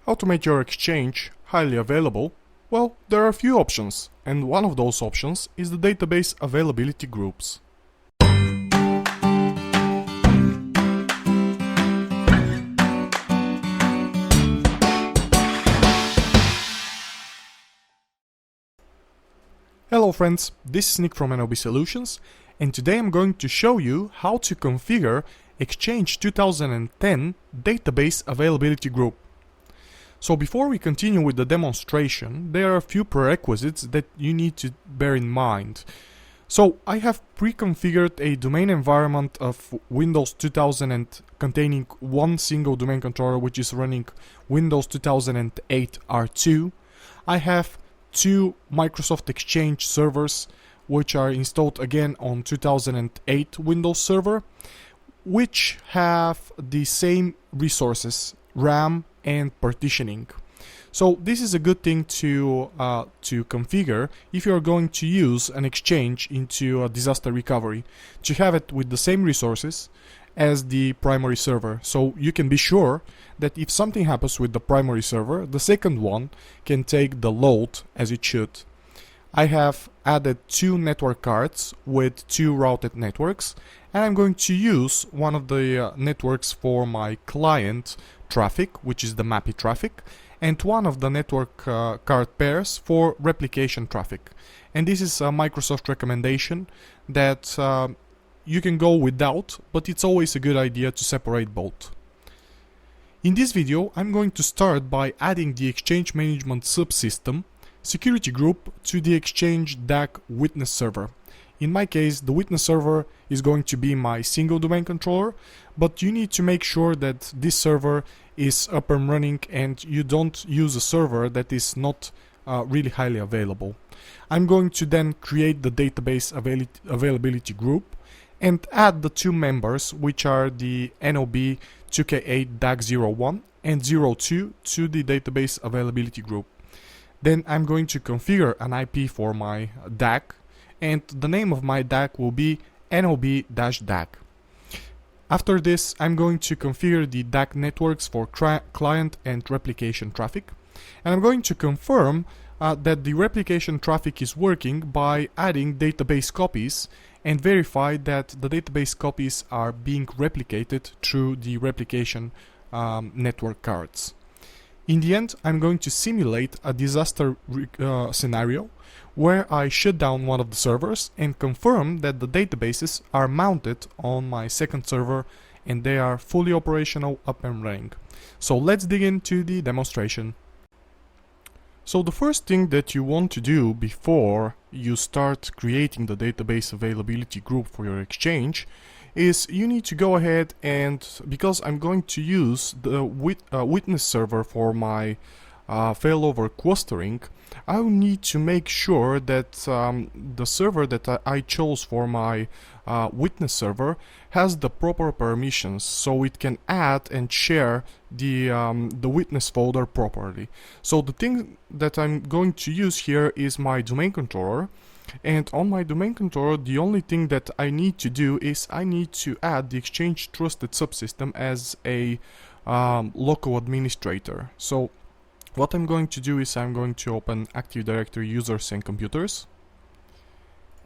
How to make your Exchange highly available? Well, there are a few options, and one of those options is the database availability groups. Hello friends, this is Nick from NLB Solutions, and today I'm going to show you how to configure Exchange 2010 database availability group. So before we continue with the demonstration, there are a few prerequisites that you need to bear in mind. So I have pre-configured a domain environment of Windows 2000 and containing one single domain controller which is running Windows 2008 R2. I have two Microsoft Exchange servers which are installed again on 2008 Windows Server, which have the same resources, RAM and partitioning. So this is a good thing to configure if you are going to use an Exchange into a disaster recovery, to have it with the same resources as the primary server, so you can be sure that if something happens with the primary server, the second one can take the load as it should. I have added two network cards with two routed networks, and I'm going to use one of the networks for my client traffic, which is the MAPI traffic, and one of the network card pairs for replication traffic. And this is a Microsoft recommendation that you can go without, but it's always a good idea to separate both. In this video, I'm going to start by adding the Exchange Management Subsystem security group to the Exchange DAG Witness server. In my case, the witness server is going to be my single domain controller, but you need to make sure that this server is up and running and you don't use a server that is not really highly available. I'm going to then create the database availability group and add the two members, which are the NOB 2K8 DAG01 and 02 to the database availability group. Then I'm going to configure an IP for my DAG, and the name of my DAG will be NOB-DAG. After this, I'm going to configure the DAG networks for client and replication traffic, and I'm going to confirm that the replication traffic is working by adding database copies and verify that the database copies are being replicated through the replication network cards. In the end, I'm going to simulate a disaster scenario where I shut down one of the servers and confirm that the databases are mounted on my second server and they are fully operational, up and running. So let's dig into the demonstration. So the first thing that you want to do before you start creating the database availability group for your Exchange is you need to go ahead and, because I'm going to use the witness server for my failover clustering, I will need to make sure that the server that I chose for my witness server has the proper permissions, so it can add and share the witness folder properly. So the thing that I'm going to use here is my domain controller, and on my domain controller the only thing that I need to do is I need to add the Exchange Trusted Subsystem as a local administrator. So what I'm going to do is I'm going to open Active Directory Users and Computers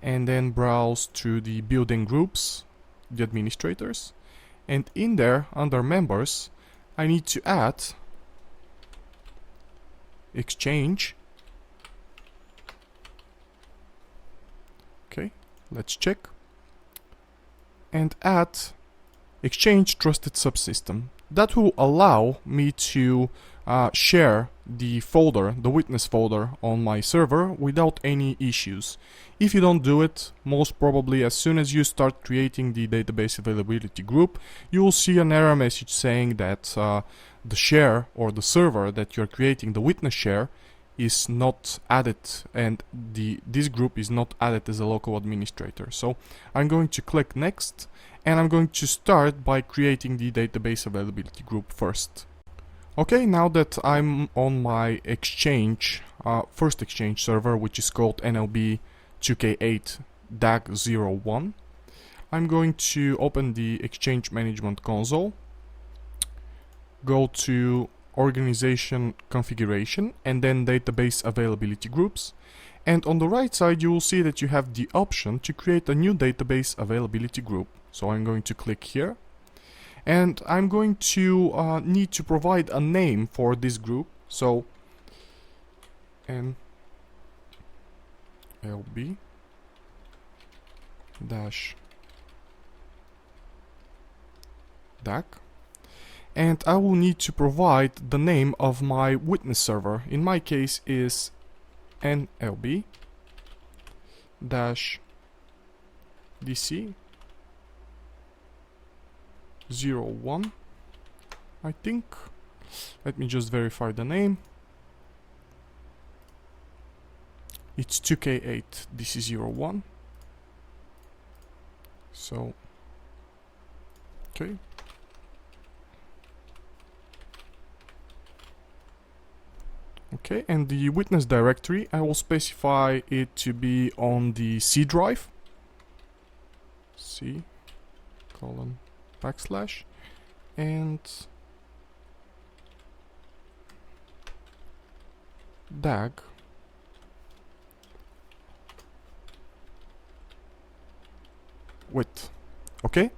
and then browse through the built-in groups, the administrators, and in there under members I need to add Exchange. Okay, let's check, and add Exchange Trusted Subsystem. That will allow me to share the folder, the witness folder on my server without any issues. If you don't do it, most probably as soon as you start creating the database availability group, you will see an error message saying that the share or the server that you're creating, the witness share, is not added and this group is not added as a local administrator. So I'm going to click next, and I'm going to start by creating the database availability group first. Okay, now that I'm on my Exchange, first Exchange server, which is called NLB 2K8 DAG01, I'm going to open the Exchange Management Console, go to organization configuration and then database availability groups. And on the right side you will see that you have the option to create a new database availability group. So I'm going to click here, and I'm going to need to provide a name for this group. So NLB dash DAG, and I will need to provide the name of my witness server. In my case is NLB dash DC 01, I think. Let me just verify the name. It's 2K8 DC01. So okay. Okay, and the witness directory, I will specify it to be on the C drive. C : / and DAG with. Okay,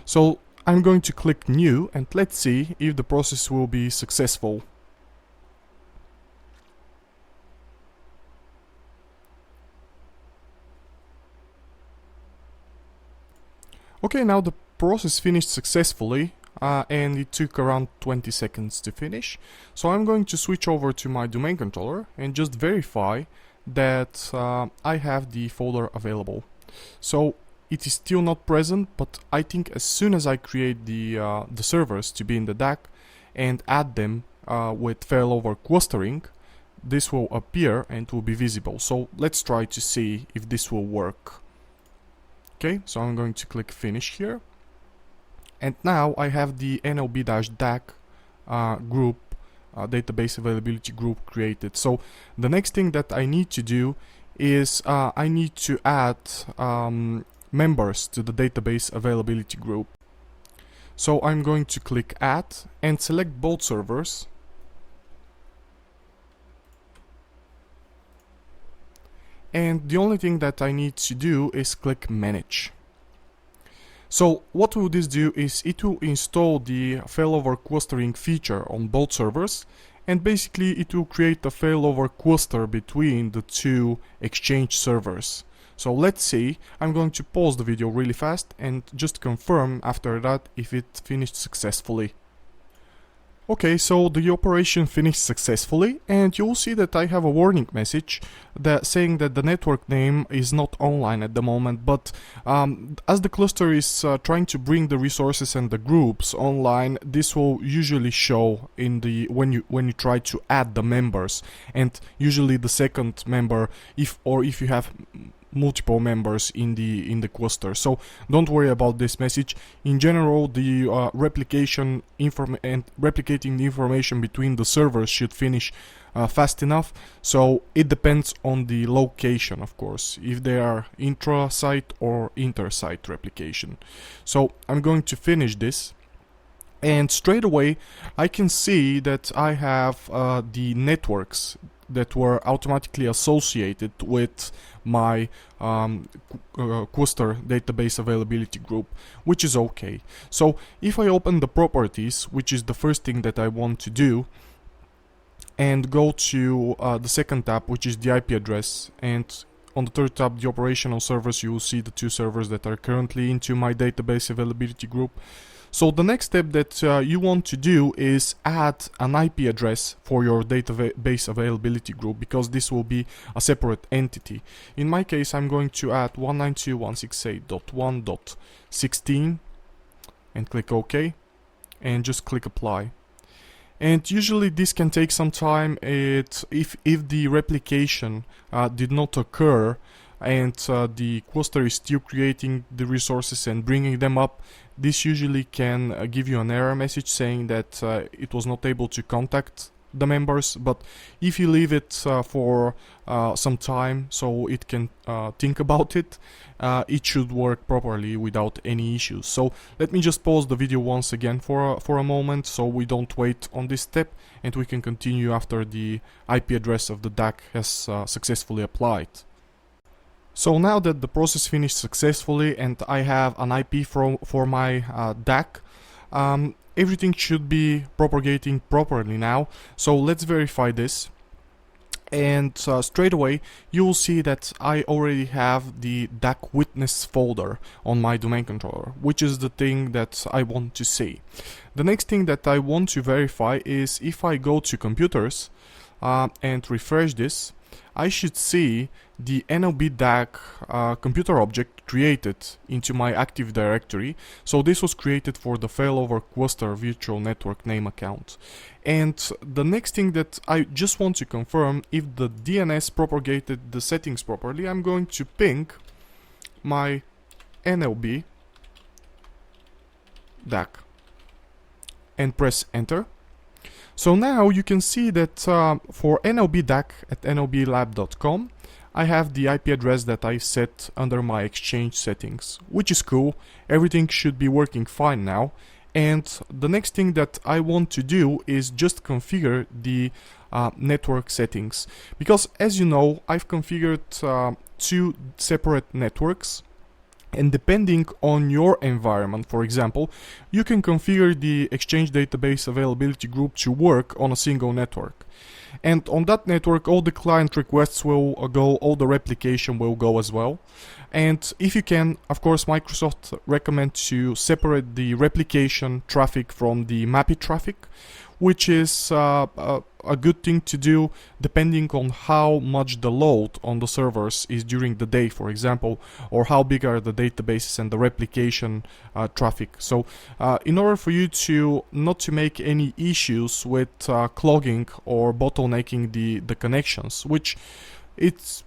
so I'm going to click new, and let's see if the process will be successful. Okay, now the process finished successfully, and it took around 20 seconds to finish. So I'm going to switch over to my domain controller and just verify that I have the folder available. So it is still not present, but I think as soon as I create the servers to be in the DAG and add them with failover clustering, this will appear and will be visible. So let's try to see if this will work. Okay, so I'm going to click finish here, and now I have the NLB-DAG group, database availability group created. So the next thing that I need to do is I need to add members to the database availability group. So I'm going to click add and select both servers. And the only thing that I need to do is click manage. So what will this do is it will install the failover clustering feature on both servers, and basically it will create a failover cluster between the two Exchange servers. So let's see, I'm going to pause the video really fast and just confirm after that if it finished successfully. Okay, so the operation finished successfully, and you'll see that I have a warning message saying that the network name is not online at the moment, but as the cluster is trying to bring the resources and the groups online, this will usually show in the when you try to add the members, and usually the second member if you have multiple members in the cluster. So don't worry about this message. In general, the replicating the information between the servers should finish fast enough. So it depends on the location, of course, if they are intra-site or inter-site replication. So I'm going to finish this, and straight away I can see that I have the networks that were automatically associated with my cluster database availability group, which is okay. So if I open the properties, which is the first thing that I want to do, and go to the second tab, which is the IP address, and on the third tab, the operational servers, you will see the two servers that are currently into my database availability group. So the next step that you want to do is add an IP address for your database availability group, because this will be a separate entity. In my case, I'm going to add 192.168.1.16 and click OK, and just click apply. And usually this can take some time. If the replication did not occur and the cluster is still creating the resources and bringing them up, this usually can give you an error message saying that it was not able to contact the members, but if you leave it for some time so it can think about it, it should work properly without any issues. So let me just pause the video once again for a moment so we don't wait on this step, and we can continue after the IP address of the DAG has successfully applied. So now that the process finished successfully and I have an IP for my DAG, everything should be propagating properly now. So let's verify this. And straight away you will see that I already have the DAG Witness folder on my domain controller, which is the thing that I want to see. The next thing that I want to verify is if I go to computers and refresh this, I should see the NLB DAG computer object created into my Active Directory. So this was created for the Failover cluster virtual network name account. And the next thing that I just want to confirm if the DNS propagated the settings properly, I'm going to ping my NLB DAG and press enter. So now you can see that for NLB DAG at nlblab.com, I have the IP address that I set under my Exchange settings, which is cool. Everything should be working fine now. And the next thing that I want to do is just configure the network settings. Because as you know, I've configured 2 separate networks. And depending on your environment, for example, you can configure the Exchange database availability group to work on a single network. And on that network, all the client requests will go, all the replication will go as well. And if you can, of course, Microsoft recommends to separate the replication traffic from the MAPI traffic, which is a good thing to do depending on how much the load on the servers is during the day, for example, or how big are the databases and the replication traffic. So in order for you to not to make any issues with clogging or bottlenecking the connections, which it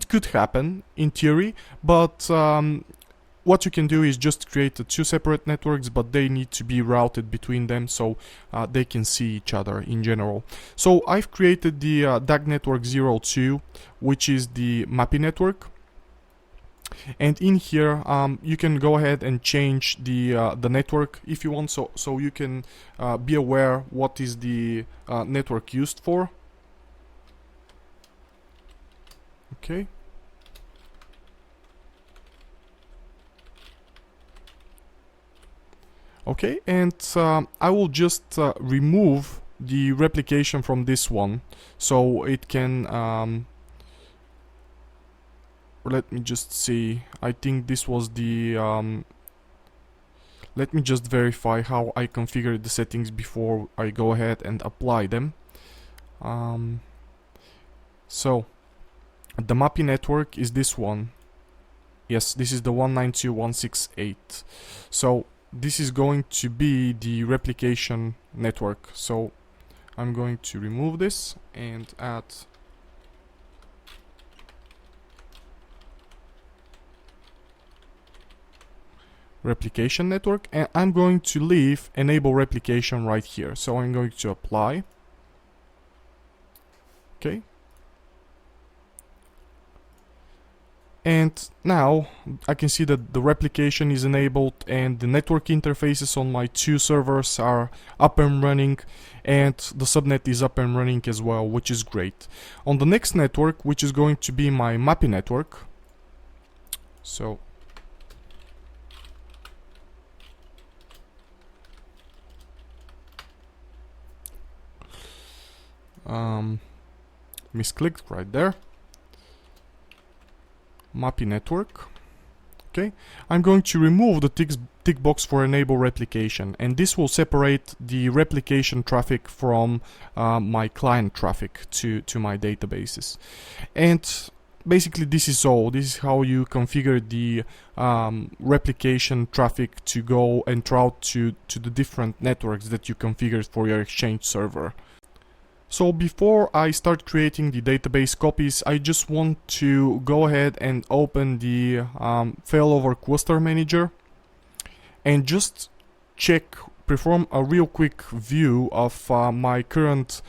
could happen in theory, but what you can do is just create 2 separate networks, but they need to be routed between them so they can see each other in general. So I've created the DAG network 02, which is the MAPI network. And in here you can go ahead and change the network if you want, so you can be aware what is the network used for. Okay. Okay, and I will just remove the replication from this one, so it can, let me just see, I think this was the, let me just verify how I configured the settings before I go ahead and apply them. So, the MAPI network is this one. Yes, this is the 192.168. So, this is going to be the replication network. So I'm going to remove this and add replication network, and I'm going to leave enable replication right here. So I'm going to apply. Okay. And now I can see that the replication is enabled and the network interfaces on my 2 servers are up and running, and the subnet is up and running as well, which is great. On the next network, which is going to be my MAPI network, so misclicked right there. MAPI network. Okay, I'm going to remove the tick box for enable replication, and this will separate the replication traffic from my client traffic to my databases. And basically this is all. This is how you configure the replication traffic to go and route to the different networks that you configured for your Exchange server. So before I start creating the database copies, I just want to go ahead and open the Failover cluster manager and just check perform a real quick view of my current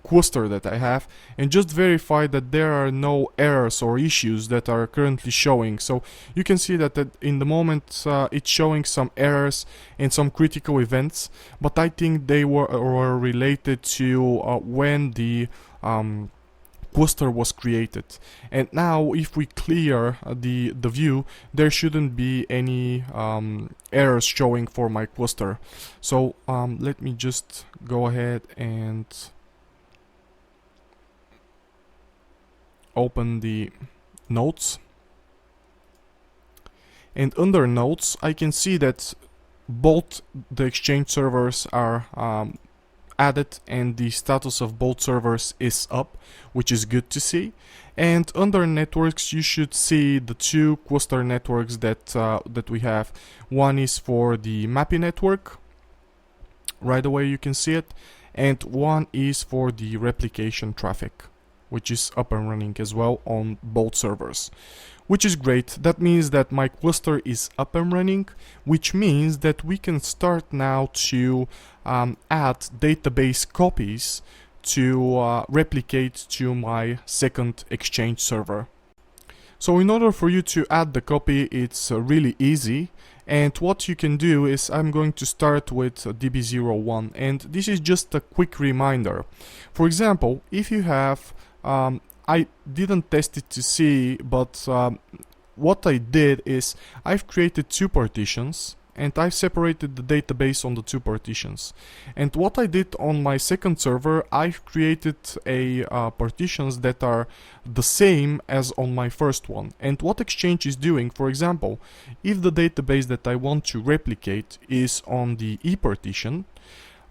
cluster that I have, and just verify that there are no errors or issues that are currently showing. So you can see that in the moment it's showing some errors and some critical events, but I think they were related to when the cluster was created. And now if we clear the view, there shouldn't be any errors showing for my cluster. So let me just go ahead and open the notes, and under notes I can see that both the Exchange servers are added and the status of both servers is up, which is good to see. And under networks you should see the two cluster networks that we have. One is for the MAPI network, right away you can see it, and one is for the replication traffic, which is up and running as well on both servers, which is great. That means that my cluster is up and running, which means that we can start now to add database copies to replicate to my second Exchange server. So in order for you to add the copy, it's really easy. And what you can do is, I'm going to start with DB01, and this is just a quick reminder. For example, if you have I didn't test it to see, but what I did is I've created two partitions and I've separated the database on the two partitions. And what I did on my second server, I've created partitions that are the same as on my first one. And what Exchange is doing, for example, if the database that I want to replicate is on the E partition,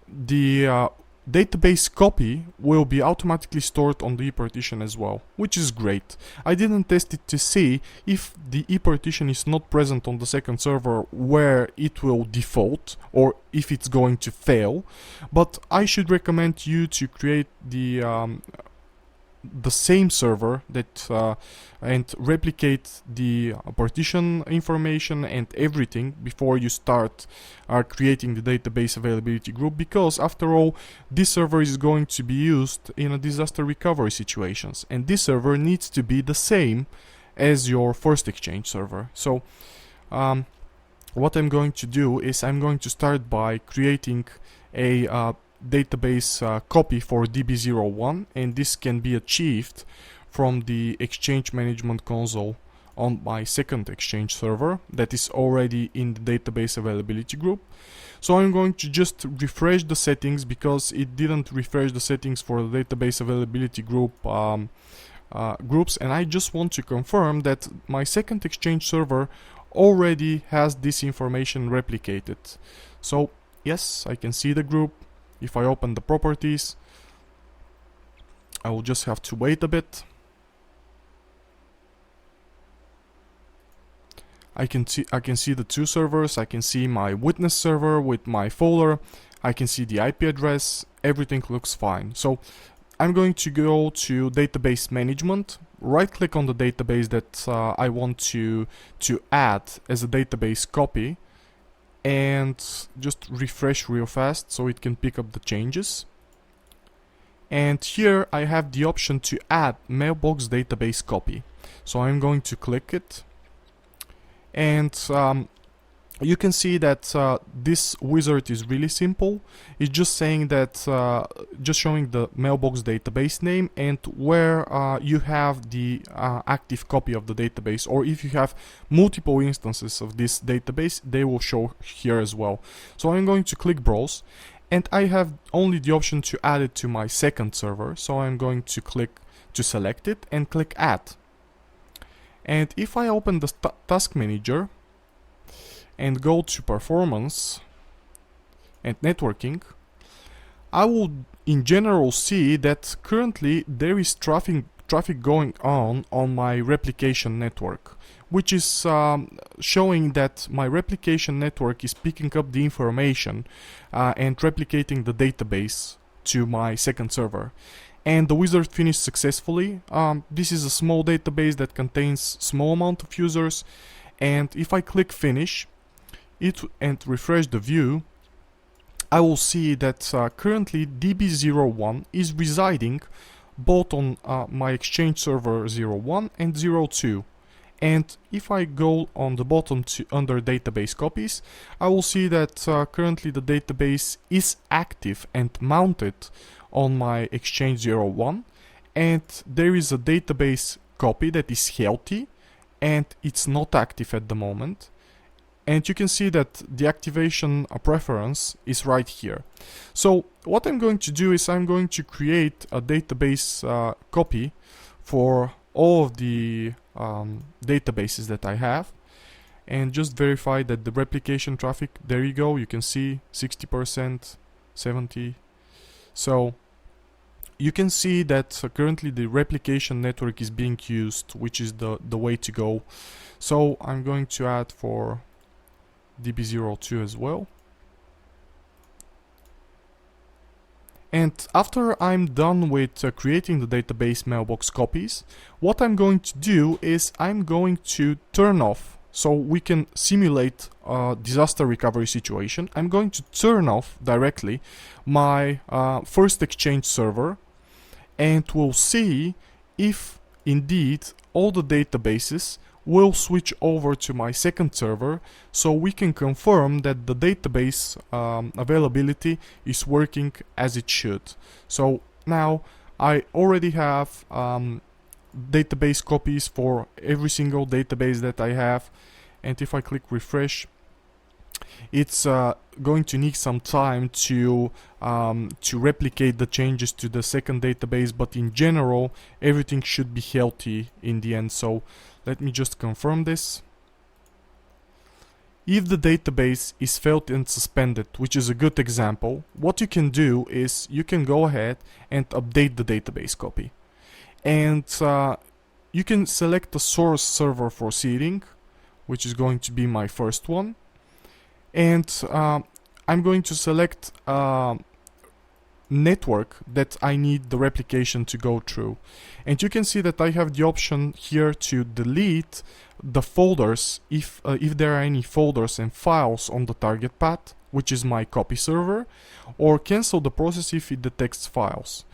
the database copy will be automatically stored on the E partition as well, which is great. I didn't test it to see if the E partition is not present on the second server where it will default or if it's going to fail, but I should recommend you to create the same server that and replicate the partition information and everything before you start creating the database availability group, because after all this server is going to be used in a disaster recovery situations, and this server needs to be the same as your first Exchange server. So what I'm going to do is I'm going to start by creating a database copy for DB01, and this can be achieved from the Exchange Management Console on my second Exchange server that is already in the database availability group. So I'm going to just refresh the settings, because it didn't refresh the settings for the database availability group groups, and I just want to confirm that my second Exchange server already has this information replicated. So yes, I can see the group. If I open the properties, I will just have to wait a bit. I can see the two servers. I can see my witness server with my folder. I can see the IP address. Everything looks fine. So I'm going to go to database management, right click on the database that I want to add as a database copy, and just refresh real fast so it can pick up the changes. And here I have the option to add Mailbox database copy. So I'm going to click it, and you can see that this wizard is really simple. It's just saying that, just showing the Mailbox database name and where you have the active copy of the database, or if you have multiple instances of this database, they will show here as well. So I'm going to click browse, and I have only the option to add it to my second server. So I'm going to click to select it and click add. And if I open the task manager and go to performance and networking, I will in general see that currently there is traffic going on my replication network, which is showing that my replication network is picking up the information and replicating the database to my second server. And the wizard finished successfully. This is a small database that contains small amount of users, and if I click finish, it and refresh the view, I will see that currently DB01 is residing both on my Exchange server 01 and 02. And if I go on the bottom to under database copies, I will see that currently the database is active and mounted on my Exchange 01, and there is a database copy that is healthy and it's not active at the moment. And you can see that the activation preference is right here. So what I'm going to do is I'm going to create a database copy for all of the databases that I have, and just verify that the replication traffic, there you go, you can see 60%, 70%. So you can see that currently the replication network is being used, which is the way to go. So I'm going to add for DB02 as well. And after I'm done with creating the database mailbox copies, what I'm going to do is I'm going to turn off, so we can simulate a disaster recovery situation. I'm going to turn off directly my first Exchange server, and we'll see if indeed all the databases will switch over to my second server, so we can confirm that the database availability is working as it should. So now I already have database copies for every single database that I have, and if I click refresh, it's going to need some time to replicate the changes to the second database, but in general everything should be healthy in the end. So let me just confirm this. If the database is failed and suspended, which is a good example, what you can do is you can go ahead and update the database copy, and you can select the source server for seeding, which is going to be my first one, and I'm going to select network that I need the replication to go through. And you can see that I have the option here to delete the folders if there are any folders and files on the target path, which is my copy server, or cancel the process if it detects files.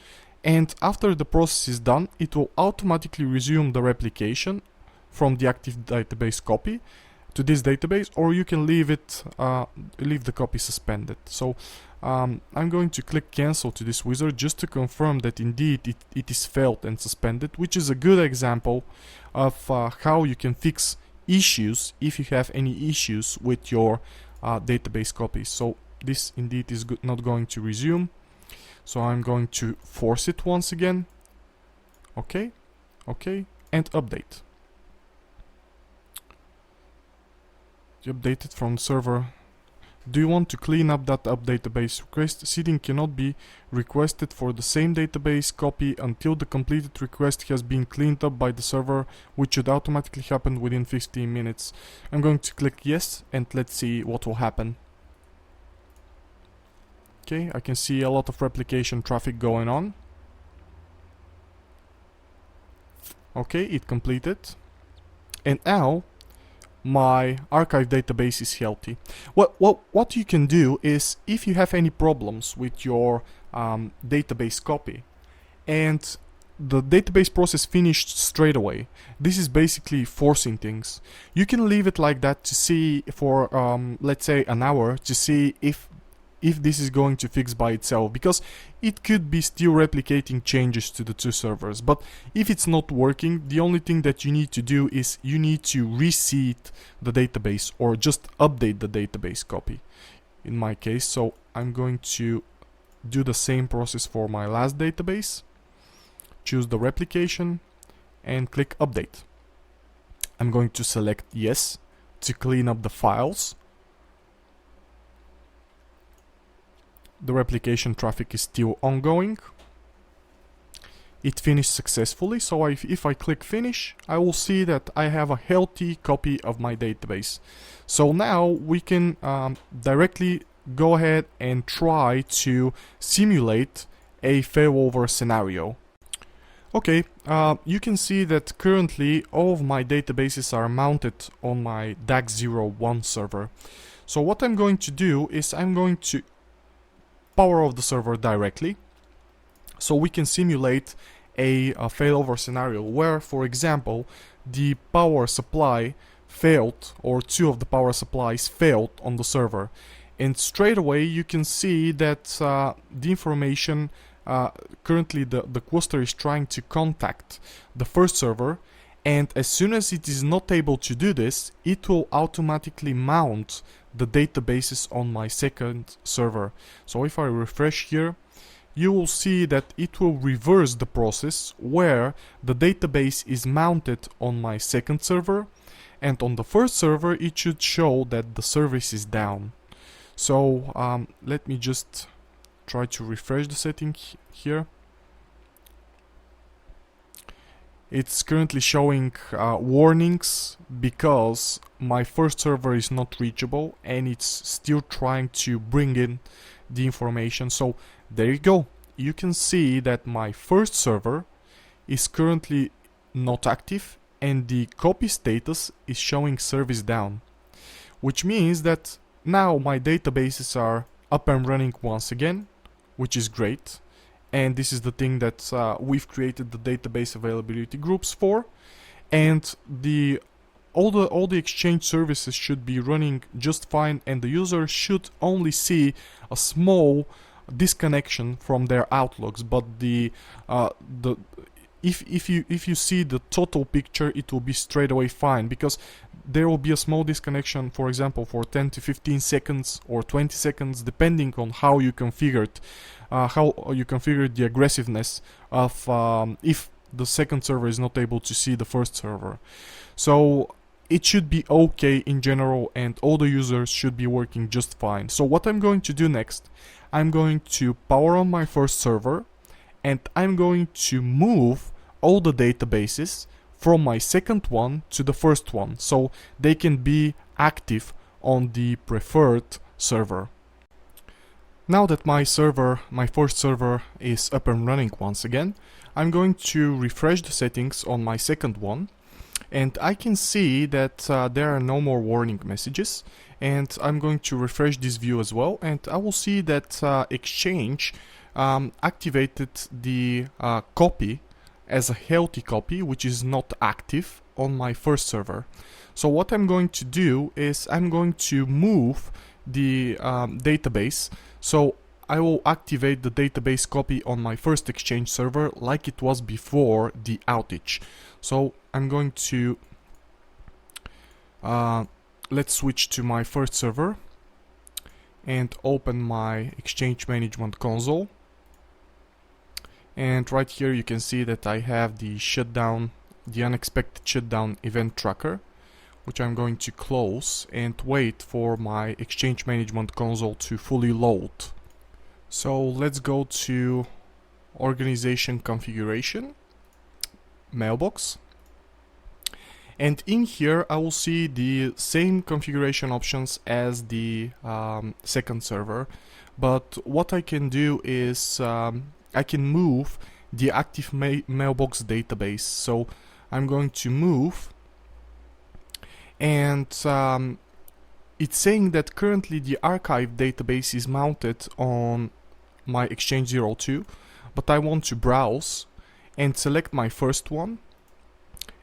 And after the process is done, it will automatically resume the replication from the active database copy to this database, or you can leave it leave the copy suspended. So I'm going to click cancel to this wizard just to confirm that indeed it is failed and suspended, which is a good example of how you can fix issues if you have any issues with your database copies. So this indeed is not going to resume, so I'm going to force it once again. Okay, and update. Updated from server. Do you want to clean up that database request? Seeding cannot be requested for the same database copy until the completed request has been cleaned up by the server, which should automatically happen within 15 minutes. I'm going to click yes, and let's see what will happen. Okay, I can see a lot of replication traffic going on. Okay, it completed. And now my archive database is healthy. What you can do is, if you have any problems with your database copy and the database process finished straight away, this is basically forcing things. You can leave it like that to see for let's say an hour, to see if this is going to fix by itself, because it could be still replicating changes to the two servers. But if it's not working, the only thing that you need to do is you need to reseed the database or just update the database copy in my case. So I'm going to do the same process for my last database. Choose the replication and click update. I'm going to select yes to clean up the files. The replication traffic is still ongoing. It finished successfully, so if I click finish, I will see that I have a healthy copy of my database. So now we can directly go ahead and try to simulate a failover scenario. Okay, you can see that currently all of my databases are mounted on my DAG 01 server. So what I'm going to do is I'm going to power off the server directly, so we can simulate a failover scenario where, for example, the power supply failed, or two of the power supplies failed on the server, and straight away you can see that the information currently the cluster is trying to contact the first server, and as soon as it is not able to do this, it will automatically mount the databases on my second server. So if I refresh here, you will see that it will reverse the process where the database is mounted on my second server, and on the first server it should show that the service is down. So let me just try to refresh the setting here. It's currently showing warnings because my first server is not reachable and it's still trying to bring in the information. So there you go. You can see that my first server is currently not active and the copy status is showing service down, which means that now my databases are up and running once again, which is great. And this is the thing that we've created the database availability groups for, and all the Exchange services should be running just fine, and the user should only see a small disconnection from their outlooks. But if you see the total picture, it will be straight away fine, because there will be a small disconnection, for example, for 10 to 15 seconds or 20 seconds, depending on how you configured the aggressiveness of if the second server is not able to see the first server. So it should be okay in general, and all the users should be working just fine. So what I'm going to do next, I'm going to power on my first server, and I'm going to move all the databases from my second one to the first one, so they can be active on the preferred server. Now that my first server is up and running once again, I'm going to refresh the settings on my second one, and I can see that there are no more warning messages, and I'm going to refresh this view as well, and I will see that Exchange activated the copy as a healthy copy, which is not active on my first server. So what I'm going to do is I'm going to move the database, so I will activate the database copy on my first Exchange server like it was before the outage. So I'm going to let's switch to my first server and open my Exchange Management console. And right here you can see that I have the shutdown, the unexpected shutdown event tracker, which I'm going to close and wait for my Exchange Management console to fully load. So let's go to Organization Configuration, Mailbox. And in here I will see the same configuration options as the second server, but what I can do is I can move the active mailbox database. So I'm going to move, and it's saying that currently the archive database is mounted on my Exchange 02, but I want to browse and select my first one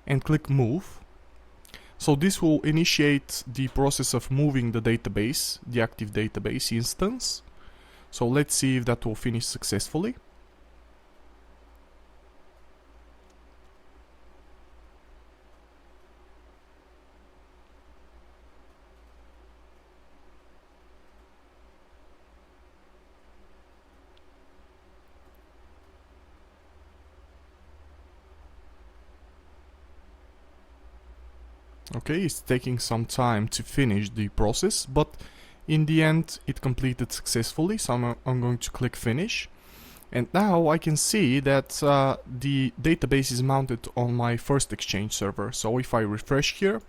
and click move. So this will initiate the process of moving the database, the active database instance. So let's see if that will finish successfully. Okay, it's taking some time to finish the process, but in the end it completed successfully, so I'm going to click finish. And now I can see that the database is mounted on my first Exchange server. So if I refresh here,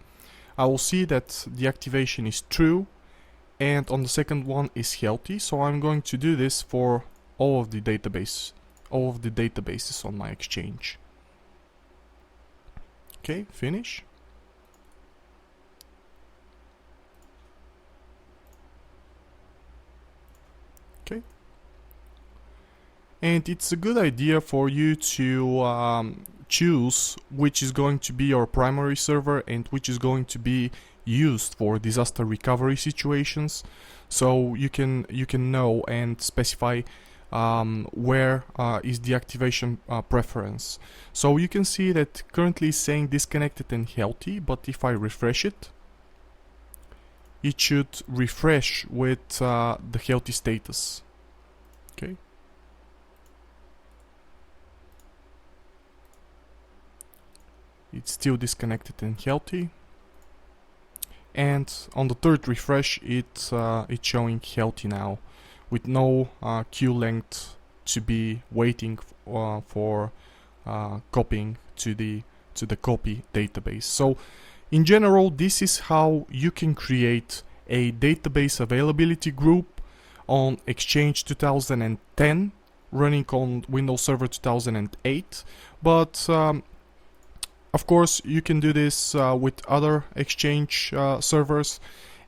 I will see that the activation is true, and on the second one is healthy. So I'm going to do this for all of the databases on my Exchange. Okay, finish. and it's a good idea for you to choose which is going to be your primary server and which is going to be used for disaster recovery situations, so you can know and specify where is the activation preference. So you can see that currently it's saying disconnected and healthy, but if I refresh it, it should refresh with the healthy status. Okay. It's still disconnected and healthy. And on the third refresh, it's showing healthy now, with no queue length to be waiting for copying to the copy database. So in general, this is how you can create a database availability group on Exchange 2010 running on Windows Server 2008, but of course you can do this with other Exchange servers,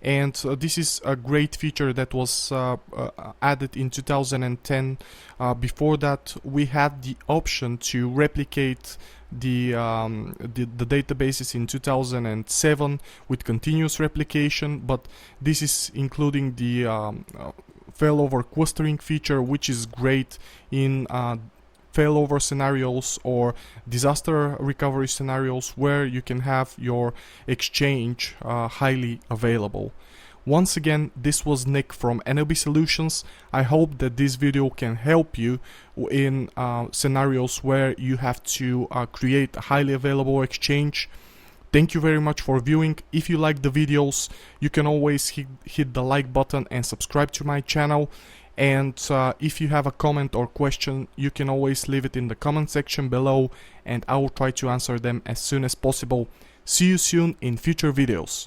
and this is a great feature that was added in 2010. Before that, we had the option to replicate the databases in 2007 with continuous replication, but this is including the failover clustering feature, which is great in failover scenarios or disaster recovery scenarios where you can have your Exchange highly available. Once again, this was Nick from NLB Solutions. I hope that this video can help you in scenarios where you have to create a highly available Exchange. Thank you very much for viewing. If you like the videos, you can always hit the like button and subscribe to my channel. And if you have a comment or question, you can always leave it in the comment section below, and I will try to answer them as soon as possible. See you soon in future videos.